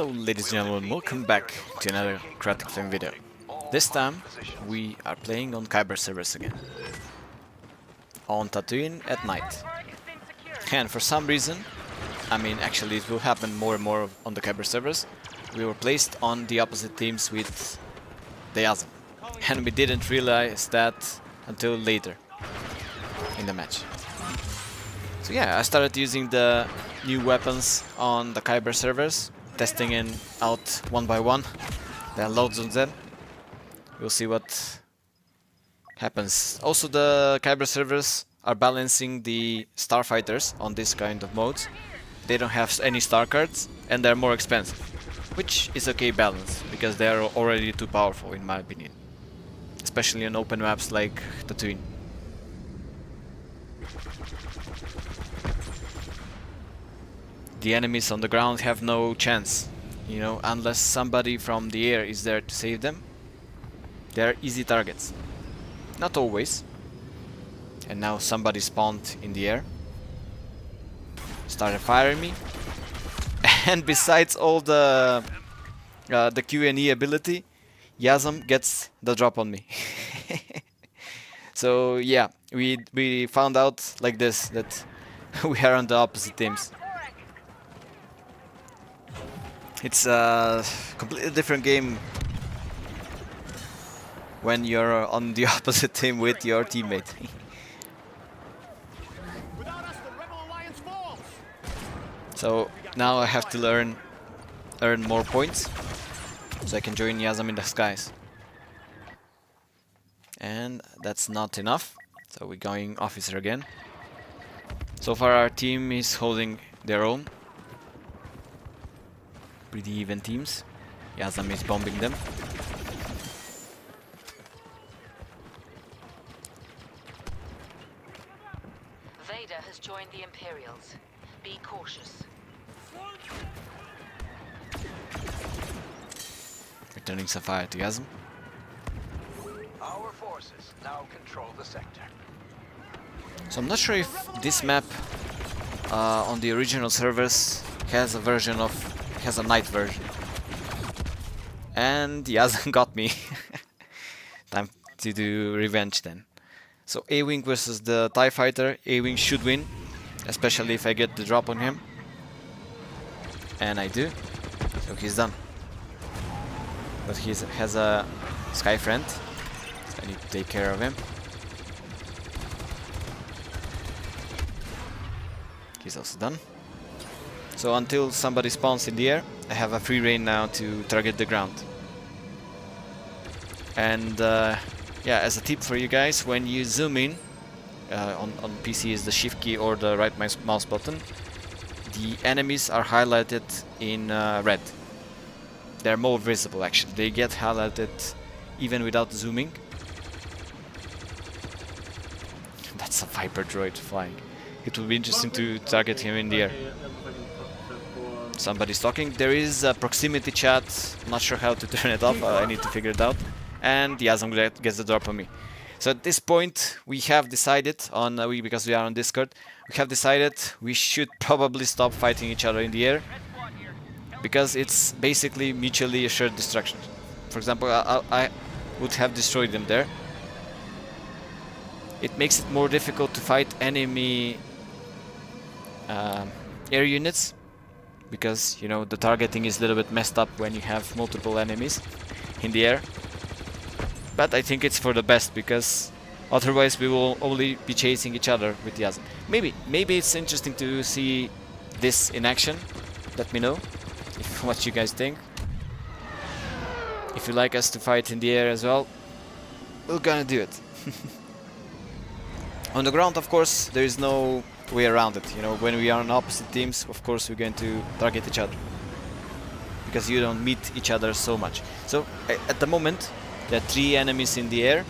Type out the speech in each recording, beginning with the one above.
Hello ladies and gentlemen, welcome back to another Cryotic video. This time we are playing on Kyber servers again. On Tatooine at night. And for some reason, actually it will happen more and more on the Kyber servers, we were placed on the opposite teams with the Asus. And we didn't realize that until later in the match. So yeah, I started using the new weapons on the Kyber servers, testing it out one by one, then loads on them. We'll see what happens. Also, the Kyber servers are balancing the Starfighters on this kind of modes. They don't have any Starcards and they're more expensive, which is okay balance because they are already too powerful in my opinion, especially on open maps like Tatooine. The enemies on the ground have no chance, unless somebody from the air is there to save them. They are easy targets. Not always. And now somebody spawned in the air, started firing me, and besides all the Q&E ability, Yasam gets the drop on me. So yeah, we found out like this that we are on the opposite teams. It's a completely different game when you're on the opposite team with your teammate. So now I have to earn more points so I can join Yasam in the skies. And that's not enough, so we're going officer again. So far our team is holding their own. Pretty even teams. Yasam is bombing them. Vader has joined the Imperials. Be cautious. Returning some fire to Yasam. Our forces now control the sector. So I'm not sure if this map on the original servers has a night version. And Yasam got me. Time to do revenge then. So A-Wing versus the TIE Fighter. A-Wing should win, especially if I get the drop on him. And I do. So he's done. But he has a Sky Friend, so I need to take care of him. He's also done. So until somebody spawns in the air, I have a free reign now to target the ground. And yeah, as a tip for you guys, when you zoom in, on PC is the shift key or the right mouse button, the enemies are highlighted in red. They're more visible actually, they get highlighted even without zooming. That's a Viper droid flying. It will be interesting to target him in the air. Somebody's talking. There is a proximity chat. Not sure how to turn it off. I need to figure it out. And Yasam gets the drop on me. So at this point, we have decided on because we are on Discord, we have decided we should probably stop fighting each other in the air because it's basically mutually assured destruction. For example, I would have destroyed them there. It makes it more difficult to fight enemy air units, because the targeting is a little bit messed up when you have multiple enemies in the air. But I think it's for the best, because otherwise we will only be chasing each other with Yasam. Maybe it's interesting to see this in action. Let me know what you guys think. If you like us to fight in the air as well, we're gonna do it. On the ground, of course, there is no way around it. When we are on opposite teams, of course we're going to target each other, because you don't meet each other so much. So at the moment there are 3 enemies in the air.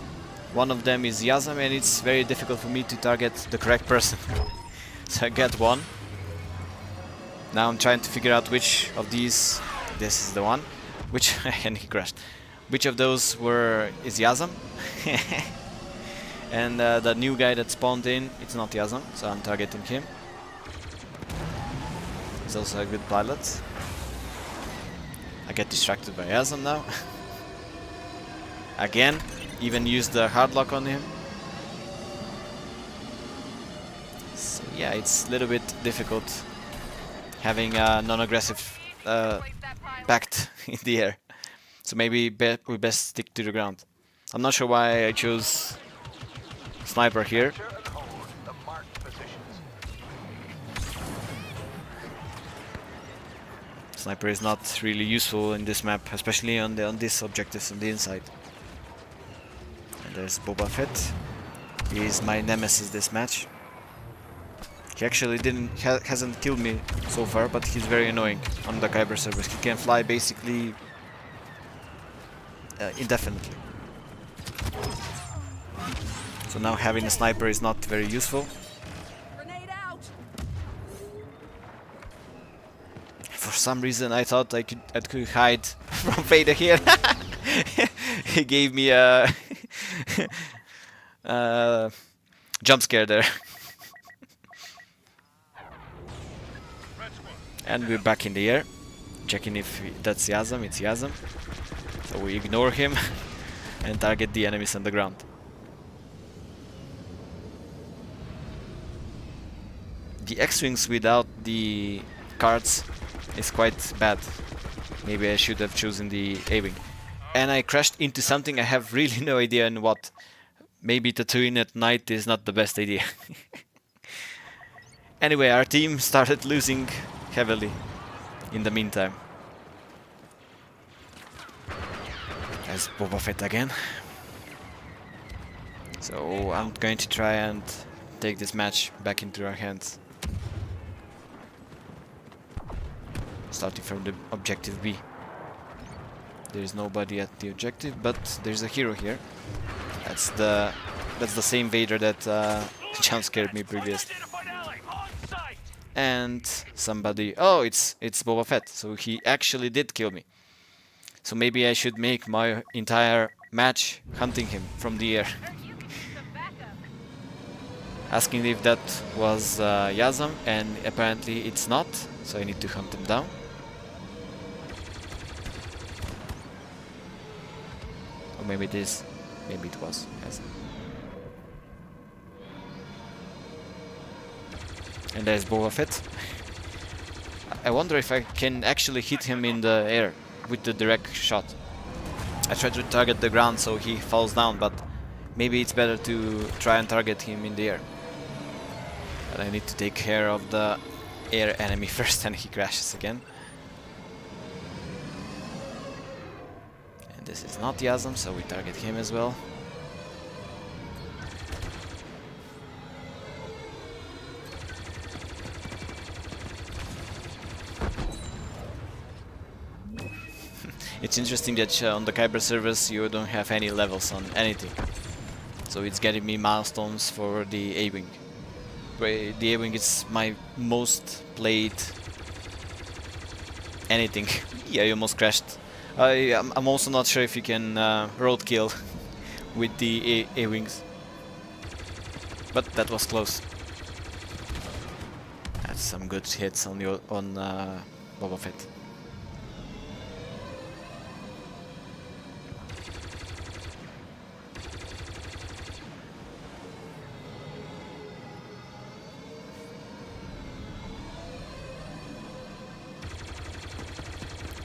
One of them is Yasam, and it's very difficult for me to target the correct person. So I get one. Now I'm trying to figure out which of these, this is the one, and he crashed. Which of those is Yasam? And the new guy that spawned in, it's not Yasam, so I'm targeting him. He's also a good pilot. I get distracted by Yazam now. Again, even used the hard lock on him. So yeah, it's a little bit difficult having a non-aggressive pact in the air. So maybe we best stick to the ground. I'm not sure why I chose sniper here. Capture and hold the marked positions. Sniper is not really useful in this map, especially on these objectives on the inside. And there's Boba Fett. He is my nemesis this match. He actually hasn't killed me so far, but he's very annoying on the Kyber servers. He can fly basically indefinitely. So now having a sniper is not very useful. For some reason I thought I could hide from Vader here. He gave me a jump scare there. And we're back in the air, checking if that's Yazam. It's Yazam. So we ignore him and target the enemies on the ground. The X-Wings without the cards is quite bad. Maybe I should have chosen the A-Wing. And I crashed into something I have really no idea in what. Maybe Tatooine at night is not the best idea. Anyway, our team started losing heavily in the meantime. There's Boba Fett again. So I'm going to try and take this match back into our hands. Starting from the objective B. There is nobody at the objective, but there's a hero here. That's the same Vader that jump scared me previously. And somebody... Oh, it's Boba Fett, so he actually did kill me. So maybe I should make my entire match hunting him from the air. Asking if that was Yazam, and apparently it's not, so I need to hunt him down. Or maybe it is. Maybe it was Yazam. And there's Boba Fett. I wonder if I can actually hit him in the air with the direct shot. I tried to target the ground so he falls down, but maybe it's better to try and target him in the air. But I need to take care of the air enemy first, and he crashes again. And this is not Yazam, so we target him as well. It's interesting that on the Kyber servers you don't have any levels on anything. So it's getting me milestones for the A-Wing. The A-Wing is my most played anything. Yeah, I almost crashed. I'm also not sure if you can roadkill with the A-Wings. But that was close. That's some good hits on Boba Fett.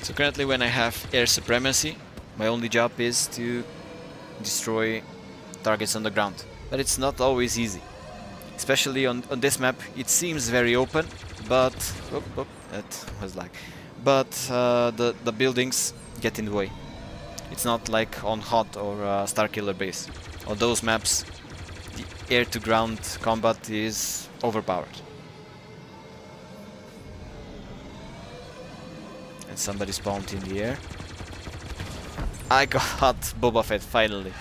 So currently when I have air supremacy, my only job is to destroy targets on the ground. But it's not always easy. Especially on this map, it seems very open, but... that was lag. But the buildings get in the way. It's not like on HOT or Starkiller base. On those maps, the air-to-ground combat is overpowered. Somebody spawned in the air. I got Boba Fett finally.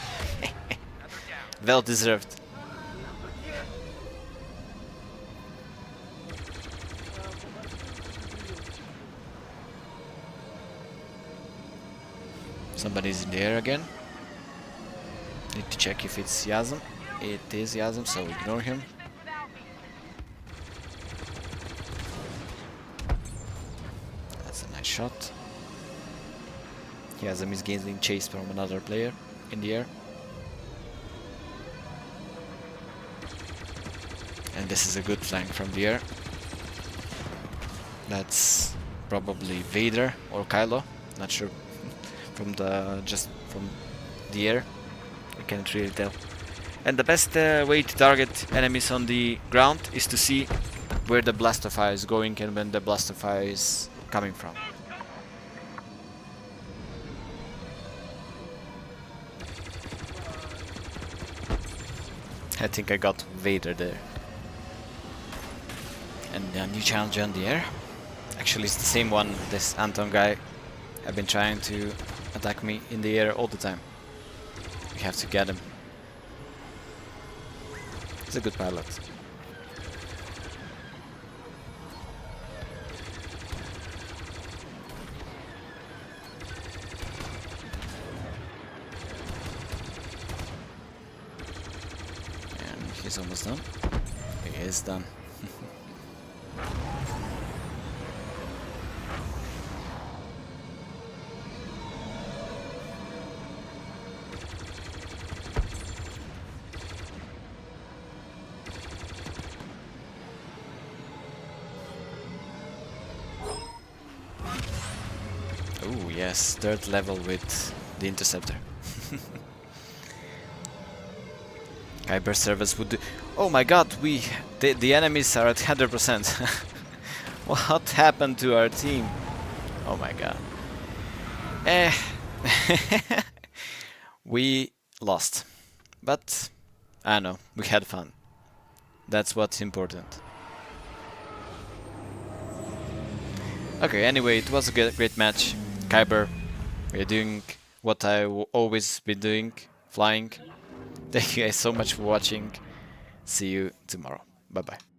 Well deserved. Somebody's in the air again. Need to check if it's Yazam. It is Yazam, so ignore him. Shot. He has a misguided chase from another player in the air. And this is a good flank from the air. That's probably Vader or Kylo, not sure. Just from the air, I can't really tell. And the best way to target enemies on the ground is to see where the blast of fire is going and when the blast of fire is coming from. I think I got Vader there. And a new challenger on the air. Actually, it's the same one, this Anton guy. I've been trying to attack me in the air all the time. We have to get him. He's a good pilot. And he's almost done. He is done. Oh yes, third level with the interceptor. Kyber service would do. Oh my god, the enemies are at 100%. What happened to our team? Oh my god. We lost. But I know, we had fun. That's what's important. Okay, anyway, it was a great match. Kyber, we're doing what I've always been doing, flying. Thank you guys so much for watching. See you tomorrow. Bye bye.